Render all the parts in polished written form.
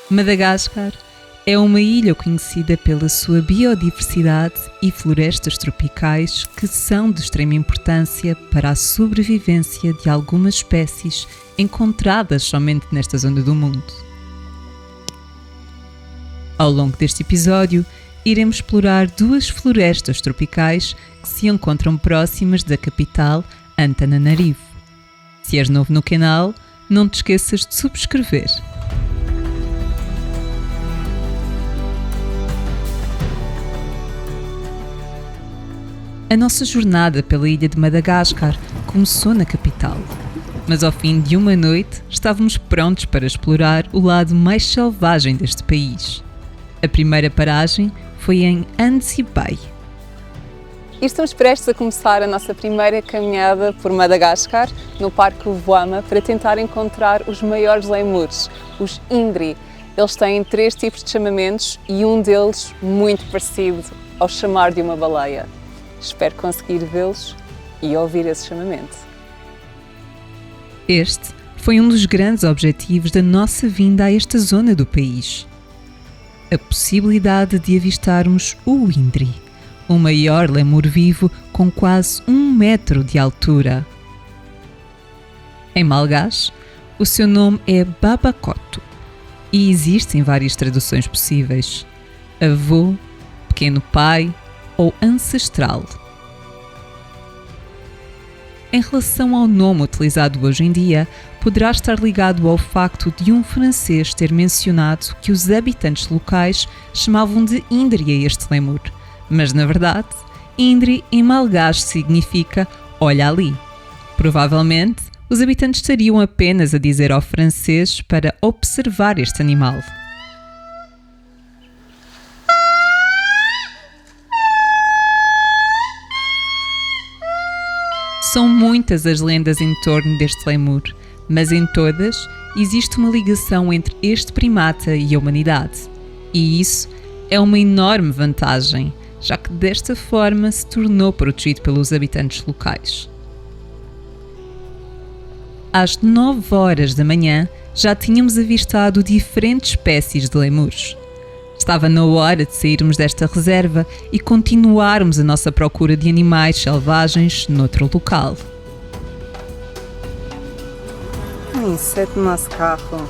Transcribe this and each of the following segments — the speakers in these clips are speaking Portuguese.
Madagascar é uma ilha conhecida pela sua biodiversidade e florestas tropicais que são de extrema importância para a sobrevivência de algumas espécies encontradas somente nesta zona do mundo. Ao longo deste episódio, iremos explorar duas florestas tropicais que se encontram próximas da capital, Antananarivo. Se és novo no canal, não te esqueças de subscrever. A nossa jornada pela ilha de Madagascar começou na capital, mas ao fim de uma noite estávamos prontos para explorar o lado mais selvagem deste país. A primeira paragem foi em Andsi Bay. E estamos prestes a começar a nossa primeira caminhada por Madagascar, no Parque Voama, para tentar encontrar os maiores lémures, os Indri. Eles têm 3 tipos de chamamentos e um deles muito parecido ao chamar de uma baleia. Espero conseguir vê-los e ouvir esse chamamento. Este foi um dos grandes objetivos da nossa vinda a esta zona do país. A possibilidade de avistarmos o Indri, o maior lémur vivo com quase 1 metro de altura. Em malgache, o seu nome é Babakoto e existem várias traduções possíveis: avô, pequeno pai ou ancestral. Em relação ao nome utilizado hoje em dia, poderá estar ligado ao facto de um francês ter mencionado que os habitantes locais chamavam de Indri a este lémur, mas na verdade, Indri em malgache significa olha ali. Provavelmente, os habitantes estariam apenas a dizer ao francês para observar este animal. São muitas as lendas em torno deste lémur, mas em todas existe uma ligação entre este primata e a humanidade. E isso é uma enorme vantagem, já que desta forma se tornou protegido pelos habitantes locais. Às 9 horas da manhã já tínhamos avistado diferentes espécies de lémures. Estava na hora de sairmos desta reserva e continuarmos a nossa procura de animais selvagens noutro local. Inseto no nosso carro.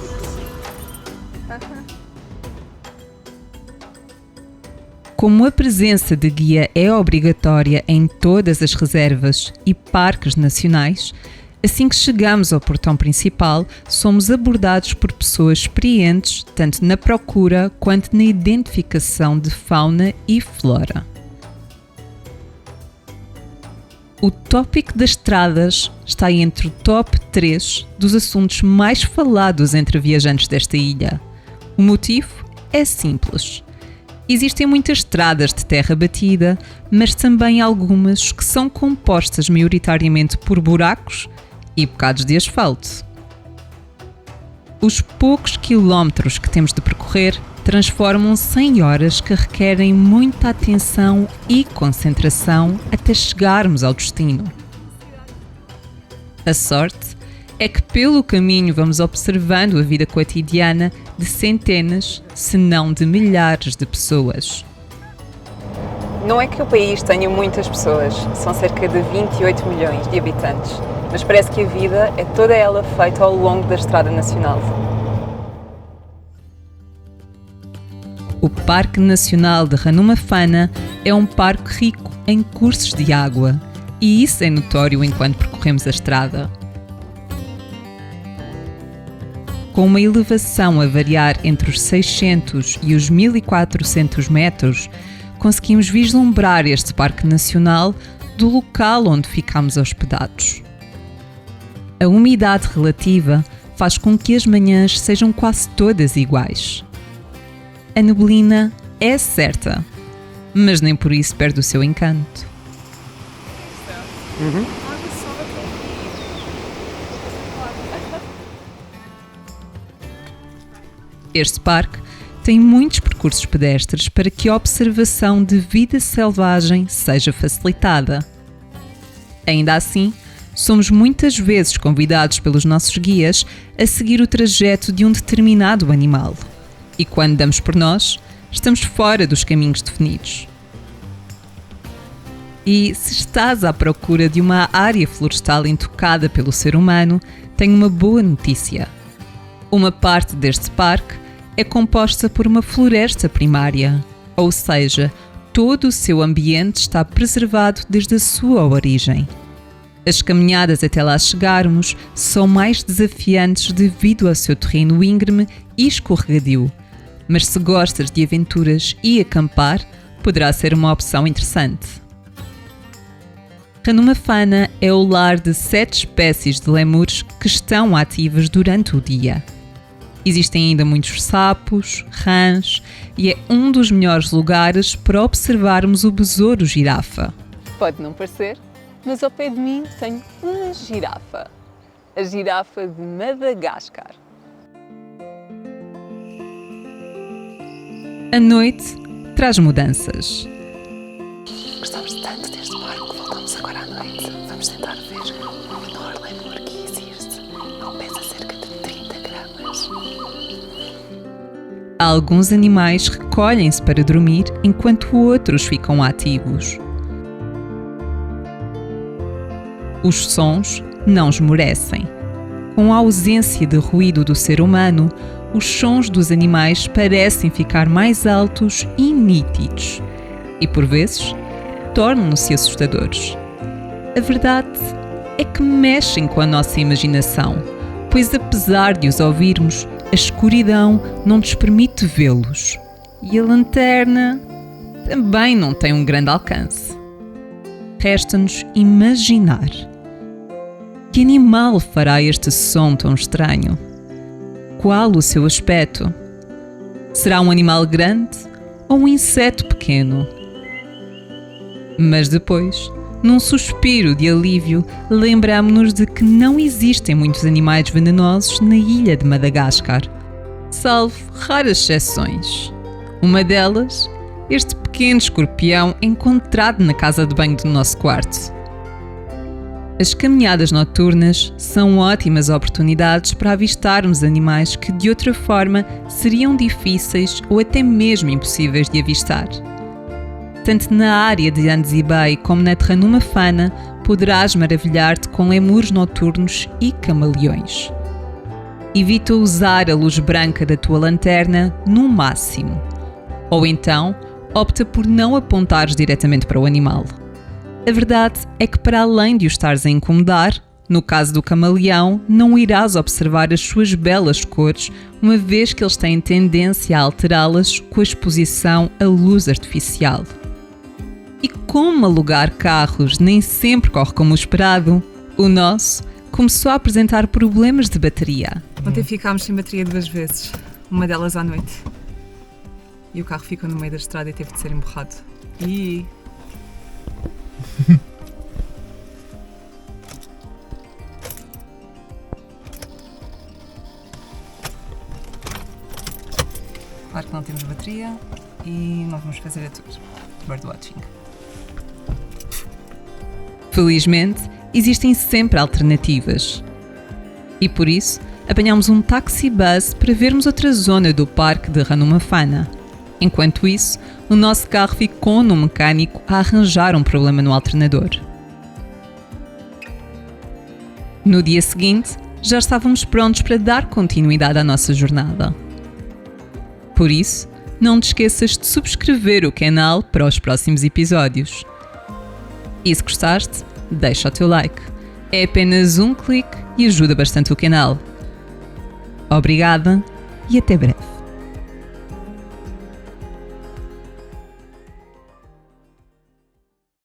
Como a presença de guia é obrigatória em todas as reservas e parques nacionais, assim que chegamos ao portão principal, somos abordados por pessoas experientes tanto na procura quanto na identificação de fauna e flora. O tópico das estradas está entre o top 3 dos assuntos mais falados entre viajantes desta ilha. O motivo é simples. Existem muitas estradas de terra batida, mas também algumas que são compostas maioritariamente por buracos e bocados de asfalto. Os poucos quilómetros que temos de percorrer transformam-se em horas que requerem muita atenção e concentração até chegarmos ao destino. A sorte é que pelo caminho vamos observando a vida cotidiana de centenas, se não de milhares de pessoas. Não é que o país tenha muitas pessoas, são cerca de 28 milhões de habitantes, mas parece que a vida é toda ela feita ao longo da Estrada Nacional. O Parque Nacional de Ranuma-Fana é um parque rico em cursos de água, e isso é notório enquanto percorremos a estrada. Com uma elevação a variar entre os 600 e os 1400 metros, conseguimos vislumbrar este Parque Nacional do local onde ficamos hospedados. A umidade relativa faz com que as manhãs sejam quase todas iguais. A neblina é certa, mas nem por isso perde o seu encanto. Este parque tem muitos percursos pedestres para que a observação de vida selvagem seja facilitada. Ainda assim, somos muitas vezes convidados pelos nossos guias a seguir o trajeto de um determinado animal. E quando damos por nós, estamos fora dos caminhos definidos. E se estás à procura de uma área florestal intocada pelo ser humano, tenho uma boa notícia. Uma parte deste parque é composta por uma floresta primária, ou seja, todo o seu ambiente está preservado desde a sua origem. As caminhadas até lá chegarmos são mais desafiantes devido ao seu terreno íngreme e escorregadio, mas se gostas de aventuras e acampar, poderá ser uma opção interessante. Ranuma Fana é o lar de 7 espécies de lémures que estão ativas durante o dia. Existem ainda muitos sapos, rãs e é um dos melhores lugares para observarmos o besouro girafa. Pode não parecer, mas ao pé de mim tenho uma girafa. A girafa de Madagascar. A noite traz mudanças. Gostamos tanto deste parque que voltamos agora à noite. Vamos tentar ver o menor lemur que existe. Ele pesa cerca de 30 gramas. Alguns animais recolhem-se para dormir enquanto outros ficam ativos. Os sons não esmorecem. Com a ausência de ruído do ser humano, os sons dos animais parecem ficar mais altos e nítidos. E por vezes, tornam-se assustadores. A verdade é que mexem com a nossa imaginação, pois apesar de os ouvirmos, a escuridão não nos permite vê-los. E a lanterna também não tem um grande alcance. Resta-nos imaginar. Que animal fará este som tão estranho? Qual o seu aspecto? Será um animal grande ou um inseto pequeno? Mas depois, num suspiro de alívio, lembramo-nos de que não existem muitos animais venenosos na ilha de Madagascar, salvo raras exceções. Uma delas, este pequeno escorpião encontrado na casa de banho do nosso quarto. As caminhadas noturnas são ótimas oportunidades para avistarmos animais que de outra forma seriam difíceis ou até mesmo impossíveis de avistar. Tanto na área de Andes Bay como na de Ranuma Fana poderás maravilhar-te com lemures noturnos e camaleões. Evita usar a luz branca da tua lanterna no máximo. Ou então, opta por não apontares diretamente para o animal. A verdade é que para além de o estares a incomodar, no caso do camaleão, não irás observar as suas belas cores, uma vez que eles têm tendência a alterá-las com a exposição à luz artificial. E como alugar carros nem sempre corre como esperado, o nosso começou a apresentar problemas de bateria. Ontem ficámos sem bateria 2 vezes, uma delas à noite. E o carro ficou no meio da estrada e teve de ser emborrado. Claro que não temos bateria e não vamos fazer a tour. Birdwatching. Felizmente, existem sempre alternativas. E por isso, apanhámos um taxi-bus para vermos outra zona do parque de Ranuma Fana. Enquanto isso, o nosso carro ficou no mecânico a arranjar um problema no alternador. No dia seguinte, já estávamos prontos para dar continuidade à nossa jornada. Por isso, não te esqueças de subscrever o canal para os próximos episódios. E se gostaste, deixa o teu like. É apenas um clique e ajuda bastante o canal. Obrigada e até breve.